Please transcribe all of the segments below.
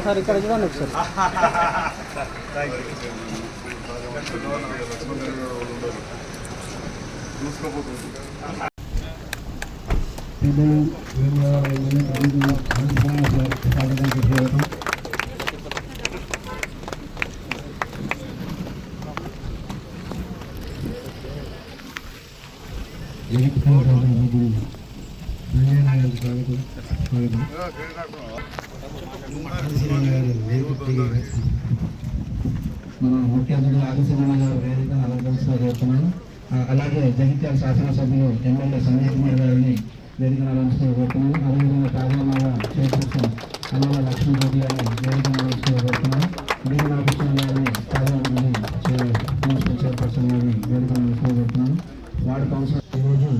Sir ఇక్కడ చూడండి ఒకసారి. మన ముఖ్య అతిథులు ఆదిశీలమైన గారు వేదిక అలంకరిస్తున్నాను. అలాగే జగిత్యాల శాసనసభ్యులు ఎమ్మెల్యే సంజయ్ కుమార్ గారిని వేదిక అలంకరిస్తున్నాను. అదేవిధంగా కార్యక్రమంగా చైర్పర్సన్ అల్లల లక్ష్మీపతి గారిని వేదిక అలంకరిస్తున్నాను. బీడి నాగకృష్ణ గారిని మున్సిపల్ చైర్పర్సన్ గారిని వేదిక అలంకరిస్తున్నాను. వార్డు కౌన్సిలర్ ఈరోజు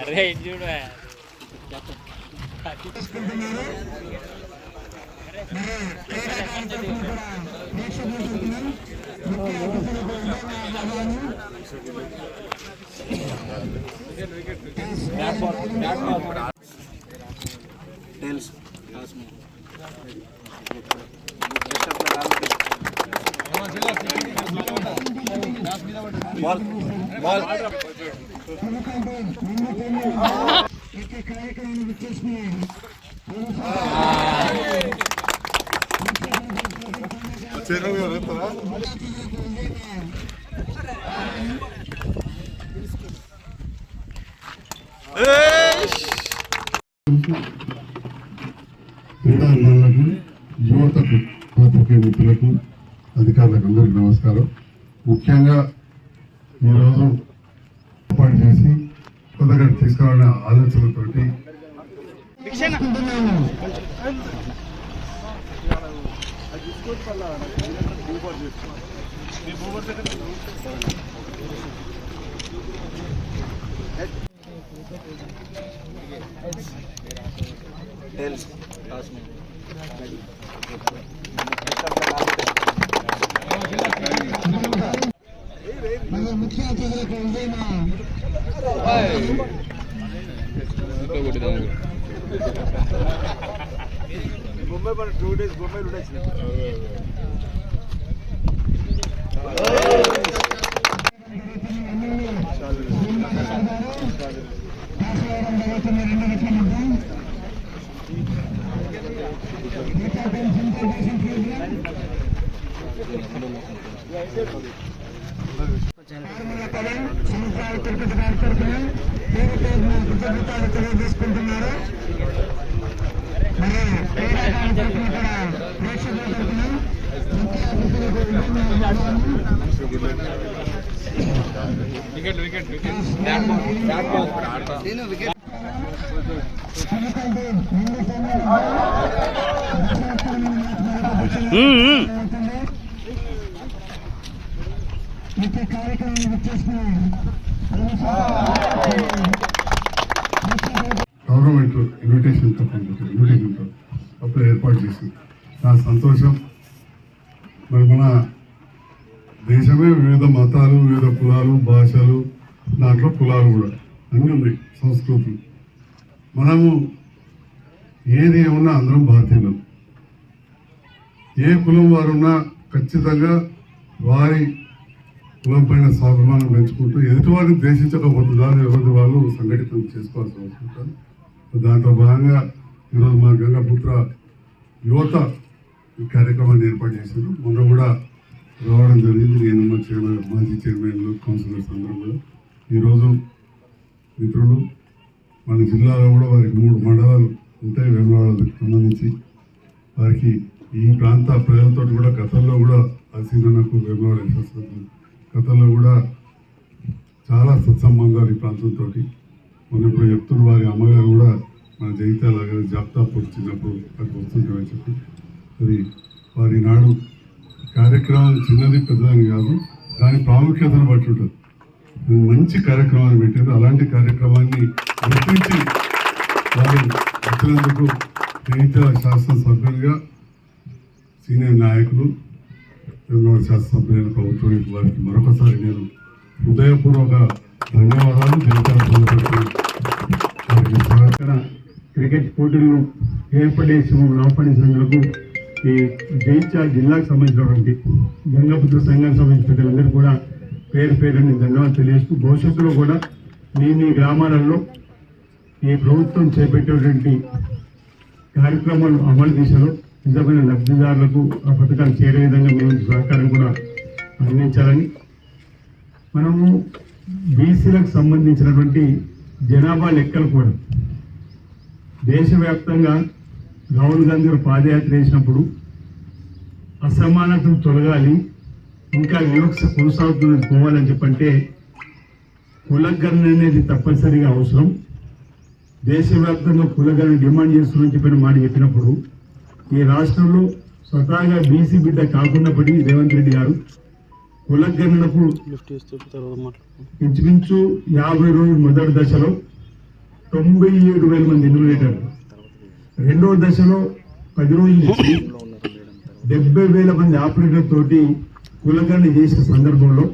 అరే చూడ టైల్స్ బాల్ బాల్ కార్యక్రమాన్ని విచ్చేసుకున్నాయి. క్రీడాభిమానులకు, యువతకు, పాత్రికేయ మిత్రులకు, అధికారులకు అందరికీ నమస్కారం. ముఖ్యంగా ఈరోజు ఏర్పాటు చేసి కొత్తగా తీసుకురావాలనే ఆలోచనతోటి ముఖ్య అతిథులకు ముంబై 2 days ముంబై తెలియజేసుకుంటున్నారు. గవర్నమెంట్ ఇన్విటేషన్తో అప్పుడు ఏర్పాటు చేసింది. చాలా సంతోషం. మరి మన దేశమే వివిధ మతాలు, వివిధ కులాలు, భాషలు, దాంట్లో కులాలు కూడా అన్నీ ఉన్నాయి, సంస్కృతులు. మనము ఏది ఏమన్నా అందరం భారతీయులు. ఏ కులం వారున్నా ఖచ్చితంగా వారి కులం పైన స్వాభిమానం పెంచుకుంటూ ఎదుటివారిని ద్వేషించకపోతుందని ఎవరి వాళ్ళు సంఘటితం చేసుకోవాల్సి వస్తుంటారు. దాంట్లో భాగంగా ఈరోజు మా గంగాపుత్ర యువత ఈ కార్యక్రమాన్ని ఏర్పాటు చేశారు. మొన్న కూడా రావడం జరిగింది. నేను మా మాజీ చైర్మన్లు, కౌన్సిలర్స్ అందరూ కూడా ఈరోజు మిత్రులు మన జిల్లాలో కూడా వారికి 3 మండలాలు ఉంటాయి వేములవాడకు సంబంధించి. వారికి ఈ ప్రాంత ప్రజలతో కూడా గతంలో కూడా అసీనకు వేములవాడ గతంలో కూడా చాలా సత్సంబంధాలు ఈ ప్రాంతంతో. మనం ఇప్పుడు చెప్తున్న వారి అమ్మగారు కూడా మన జగిత్యాల జాబితాపూర్ చిన్నప్పుడు అక్కడ వస్తుంటామని చెప్పి అది వారి నాడు కార్యక్రమం చిన్నది పెద్దదని కాదు, దాని ప్రాముఖ్యతను బట్టి ఉంటుంది. మంచి కార్యక్రమాన్ని పెట్టారు. అలాంటి కార్యక్రమాన్ని గుర్తించి వారు వచ్చినందుకు జగిత్యాల శాసనసభ్యులుగా సీనియర్ నాయకులు వేములవాడ శాసనసభ్యులైన ప్రభుత్వానికి వారికి మరొకసారి నేను హృదయపూర్వక ధన్యవాదాలు తెలియజేస్తున్నాను. క్రికెట్ పోటీలను ఏర్పడేసినందుకు ఈ జగిత్యాల జిల్లాకు సంబంధించినటువంటి గంగపుత్ర సంఘానికి సంబంధించిన ప్రజలందరూ కూడా పేరు పేరుని ధన్యవాదాలు తెలియజేస్తూ భవిష్యత్తులో కూడా మీ గ్రామాలలో ఈ ప్రభుత్వం చేపట్టేటువంటి కార్యక్రమాలు అమలు దిశలో నిజమైన లబ్ధిదారులకు ఆ పథకాలు చేరే విధంగా మేము సహకారం కూడా అందించాలని, మనము బీసీలకు సంబంధించినటువంటి జనాభా లెక్కలు కూడా దేశవ్యాప్తంగా రాహుల్ గాంధీ గారు పాదయాత్ర చేసినప్పుడు అసమానతలు తొలగాలి, ఇంకా వివక్ష కొనసాగుతున్నది పోవాలని చెప్పంటే కులగణన అనేది తప్పనిసరిగా అవసరం. దేశవ్యాప్తంగా కులగణన డిమాండ్ చేస్తుందని చెప్పిన మాట చెప్పినప్పుడు ఈ రాష్ట్రంలో స్వతహాగా బీసీ బిడ్డ కాకున్నప్పటికీ రేవంత్ రెడ్డి గారు కులగణనకు ఇంచుమించు 50 రోజుల మొదటి దశలో 97,000 మంది ఎన్యుమరేటర్లు, రెండవ దశలో 10 రోజుల నుంచి 70,000 మంది ఆపరేటర్ తోటి కులగణన చేసిన సందర్భంలో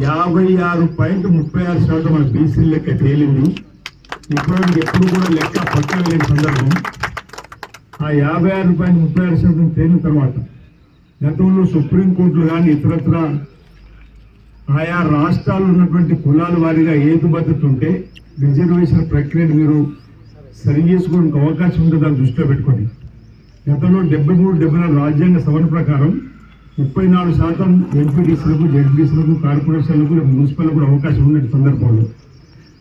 56.36% మన బీసీ లెక్క తేలింది. ఇప్పటికి ఎప్పుడు కూడా లెక్క పక్కన లేని సందర్భం. ఆ 56.36% తేలిన తర్వాత గతంలో సుప్రీంకోర్టులు కానీ ఇతరత్ర ఆయా రాష్ట్రాల్లో ఉన్నటువంటి కులాల వారీగా ఏతుబద్ధత ఉంటే రిజర్వేషన్ ప్రక్రియను మీరు సరి చేసుకోవడానికి అవకాశం ఉంటే దాన్ని దృష్టిలో పెట్టుకోండి. గతంలో 73-74 రాజ్యాంగ సవరణ ప్రకారం 34% ఎంపీటీసీలకు, జెడ్పీటీసీలకు, కార్పొరేషన్లకు, మున్సిపల్లకు కూడా అవకాశం ఉన్న సందర్భంలో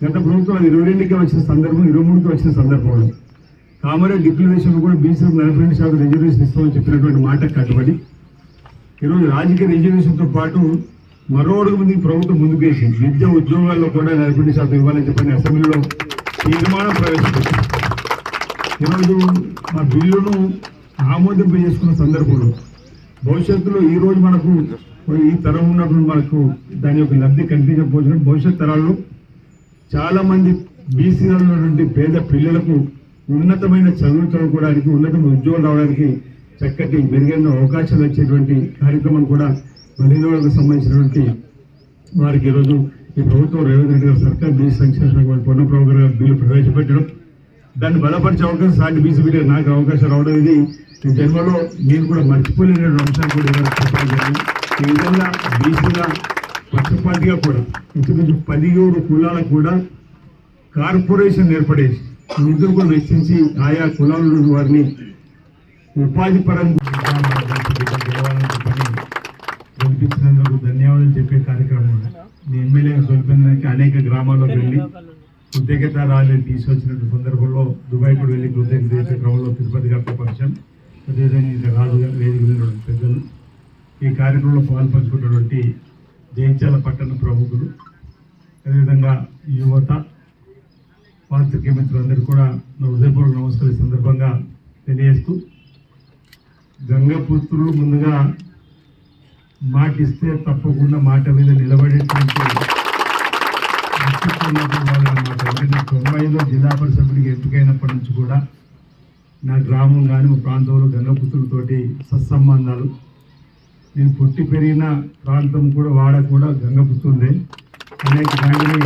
గత ప్రభుత్వం 22కి వచ్చిన సందర్భం, 23కి వచ్చిన సందర్భంలో కామారెడ్డి డిక్లరేషన్ కూడా బీసీలకు 42% రిజర్వేషన్ ఇస్తామని చెప్పినటువంటి మాట కట్టుబడి ఈరోజు రాజకీయ రిజర్వేషన్తో పాటు మరో అడుగు ముందు ప్రభుత్వం ముందుకేసి విద్య ఉద్యోగాల్లో కూడా 42% ఇవ్వాలని చెప్పని అసెంబ్లీలో తీర్మానం ప్రవేశపెట్టింది. ఈరోజు ఆ బిల్లును ఆమోదింప చేసుకున్న సందర్భంలో భవిష్యత్తులో ఈ రోజు మనకు ఈ తరం ఉన్నప్పుడు మనకు దాని యొక్క లబ్ధి కనిపించకపోవచ్చు. భవిష్యత్ తరాల్లో చాలా మంది బీసీలో ఉన్నటువంటి పేద పిల్లలకు ఉన్నతమైన చదువులు చదువుకోవడానికి, ఉన్నతమైన ఉద్యోగాలు రావడానికి చక్కటి మెరుగైన అవకాశాలు వచ్చేటువంటి కార్యక్రమం కూడా మహిళలకు సంబంధించినటువంటి వారికి ఈరోజు ఈ ప్రభుత్వం రేవంత్ రెడ్డి గారు సర్కార్ బీసీ సంక్షేమ పొన్న ప్రోగ్రాం గారు బిల్లు ప్రవేశపెట్టడం, దాన్ని బలపరిచే అవకాశం సాటి బీసీ బిడ్డ నాకు అవకాశం రావడం ఇది ఈ జన్మలో నేను కూడా మర్చిపోలేని అంశాన్ని కూడా చెప్పడం జరిగింది. ఈ విధంగా బీసీగా పక్షపాతిగా కూడా ఇంచుమించు 17 కులాలకు కూడా కార్పొరేషన్ ఏర్పడేసి నిధులు కూడా వెచ్చించి ఆయా కులాల వారిని ఉపాధి పరంగా గెలిపించినందుకు ధన్యవాదాలు చెప్పే కార్యక్రమం మీ ఎమ్మెల్యే గెలిపినందుకు అనేక గ్రామాల్లోకి వెళ్ళి కృతజ్ఞత ర్యాలీని తీసుకొచ్చినటువంటి సందర్భంలో దుబాయ్ కూడా వెళ్ళి కృతజ్ఞత చేసే క్రమంలో తిరుపతి గారితో పరిచయం, అదేవిధంగా రాజు గారు వేదిక వెళ్ళినటువంటి పెద్దలు, ఈ కార్యక్రమంలో పాల్పంచుకున్నటువంటి జగిత్యాల పట్టణ ప్రముఖులు, అదేవిధంగా యువత, పాత్రికేయ మిత్రులందరూ కూడా నా హృదయపూర్వక నమస్కారం సందర్భంగా తెలియజేస్తూ, గంగపుత్రులు ముందుగా మాటిస్తే తప్పకుండా మాట మీద నిలబడేటువంటి వాళ్ళనమాట. ఎందుకంటే 90లో జిల్లా పరిషత్తుడికి ఎంపికైనప్పటి నుంచి కూడా నా గ్రామం కానీ మా ప్రాంతంలో గంగపుత్రులతోటి సత్సంబంధాలు. నేను పుట్టి పెరిగిన ప్రాంతం కూడా వాడ కూడా గంగపుత్రులే. అనేక దానిని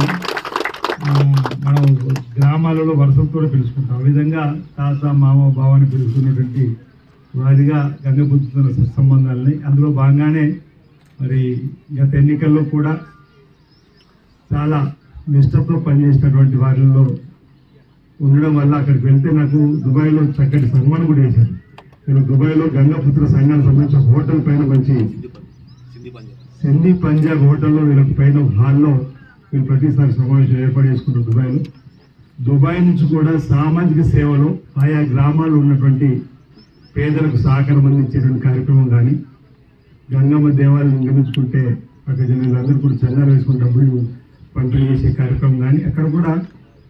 మనం గ్రామాలలో వరుసలతో పిలుచుకుంటాం. ఆ విధంగా తాత, మామ, బావని పిలుచుకున్నటువంటి వారిగా గంగపుత్రుల సత్సంబంధాలని అందులో భాగంగానే మరి గత ఎన్నికల్లో కూడా చాలా నిష్ఠతో పనిచేసినటువంటి వారిలో ఉండడం వల్ల అక్కడికి వెళ్తే నాకు దుబాయ్లో చక్కటి సన్మానం కూడా చేశారు. నేను దుబాయ్లో గంగాపుత్ర సంఘానికి సంబంధించిన హోటల్ పైన మంచి సింధీ పంజాబ్ హోటల్లో వీళ్ళకి పైన హాల్లో వీళ్ళు ప్రతిసారి సమావేశం ఏర్పాటు చేసుకుంటారు దుబాయ్లో. దుబాయ్ నుంచి కూడా సామాజిక సేవలో ఆయా గ్రామాల్లో ఉన్నటువంటి పేదలకు సహకారం అందించేటువంటి కార్యక్రమం కానీ, గంగమ్మ దేవాలయం నిర్మించుకుంటే అక్కడ జనాలందరూ కూడా చందాలు వేసుకుని డబ్బులు పంపిణీ చేసే కార్యక్రమం కానీ, అక్కడ కూడా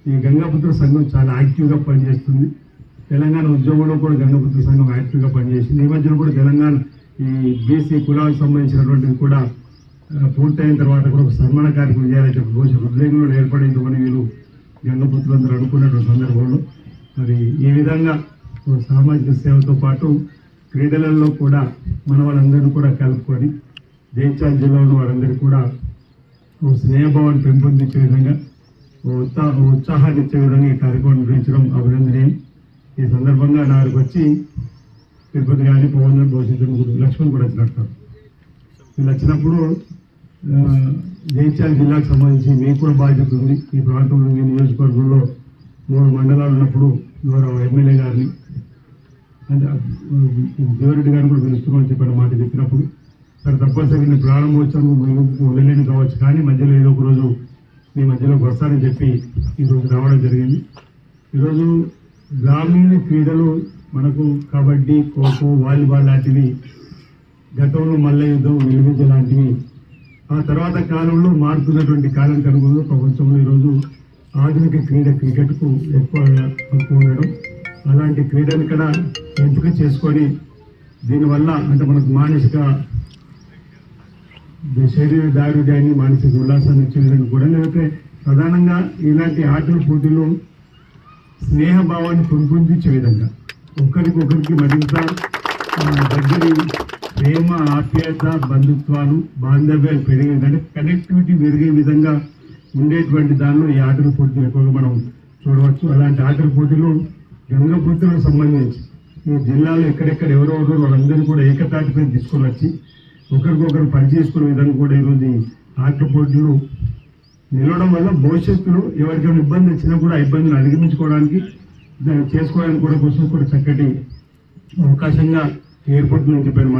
ఈ గంగాపుత్ర సంఘం చాలా యాక్టివ్గా పనిచేస్తుంది. తెలంగాణ ఉద్యోగంలో కూడా గంగాపుత్ర సంఘం యాక్టివ్గా పనిచేసింది. ఈ మధ్యలో కూడా తెలంగాణ ఈ బీసీ కులాలకు సంబంధించినటువంటివి కూడా పూర్తయిన తర్వాత కూడా ఒక సన్మాన కార్యక్రమం చేయాలని చెప్పి బహుశా ఉద్యోగంలో ఏర్పడిందని వీళ్ళు గంగపుత్రులందరూ అనుకున్నటువంటి సందర్భంలో మరి ఈ విధంగా సామాజిక సేవతో పాటు క్రీడలలో కూడా మన వాళ్ళందరూ కూడా కలుపుకొని జైత్యాల జిల్లాలో వారందరూ కూడా స్నేహభావాన్ని పెంపొందించే విధంగా ఉత్సాహాన్ని ఇచ్చే విధంగా ఈ కార్యక్రమం నిర్వహించడం అభినందనీయం. ఈ సందర్భంగా నాకు వచ్చి తిరుపతి కానీ పవన్ భవిష్యత్తు లక్ష్మణ్ కూడా వచ్చినట్టు వీళ్ళు వచ్చినప్పుడు జైత్యాల జిల్లాకు సంబంధించి మీకు కూడా బాధ్యత ఉంది. ఈ ప్రాంతంలో ఈ నియోజకవర్గంలో 3 మండలాలు ఉన్నప్పుడు గౌరవ ఎమ్మెల్యే గారిని అంటే దేవరెడ్డి గారిని కూడా పిలుస్తున్నామని చెప్పిన మాట చెప్పినప్పుడు సరే తప్పనిసరిగా నేను ప్రారంభోత్సవం వెళ్ళలేని కావచ్చు, కానీ మధ్యలో ఏదో ఒక రోజు మీ మధ్యలోకి వస్తానని చెప్పి ఈరోజు రావడం జరిగింది. ఈరోజు గ్రామీణ క్రీడలు మనకు కబడ్డీ, ఖోఖో, వాలీబాల్ లాంటివి గతంలో మల్ల యుద్ధం, నిలువిద్య లాంటివి ఆ తర్వాత కాలంలో మారుతున్నటువంటి కాలానికి అనుగుణంగా ప్రపంచంలో ఈరోజు ఆధునిక క్రీడ క్రికెట్కు ఎక్కువ ఉండడం, అలాంటి క్రీడను ఇక్కడ ఎంపిక చేసుకొని దీనివల్ల అంటే మనకు మానసిక శరీర దారుడ్యాన్ని, మానసిక ఉల్లాసాన్ని ఇచ్చే విధంగా కూడా లేకపోతే ప్రధానంగా ఇలాంటి ఆటల పోటీలు స్నేహభావాన్ని పెంపొందించే విధంగా ఒకరికొకరికి మరింత దగ్గరి ప్రేమ, ఆప్యాయత, బంధుత్వాలు, బాంధవ్యాలు పెరిగే అంటే కనెక్టివిటీ పెరిగే విధంగా ఉండేటువంటి దానిలో ఈ ఆటల పోటీలు ఎక్కువగా మనం చూడవచ్చు. అలాంటి ఆటల పోటీలు గంగపుత్రులకు సంబంధించి ఈ జిల్లాలో ఎక్కడెక్కడ ఎవరెవరో వాళ్ళందరూ కూడా ఏకతాటిపై తీసుకొని వచ్చి ఒకరికొకరు పనిచేసుకునే విధంగా కూడా ఈరోజు ఆటల పోటీలు నిలవడం వల్ల భవిష్యత్తులో ఎవరికైనా ఇబ్బంది వచ్చినా కూడా ఆ ఇబ్బందులు అధిగమించుకోవడానికి చేసుకోవడానికి కూడా కోసం కూడా చక్కటి అవకాశంగా ఏర్పడుతుందని చెప్పారు.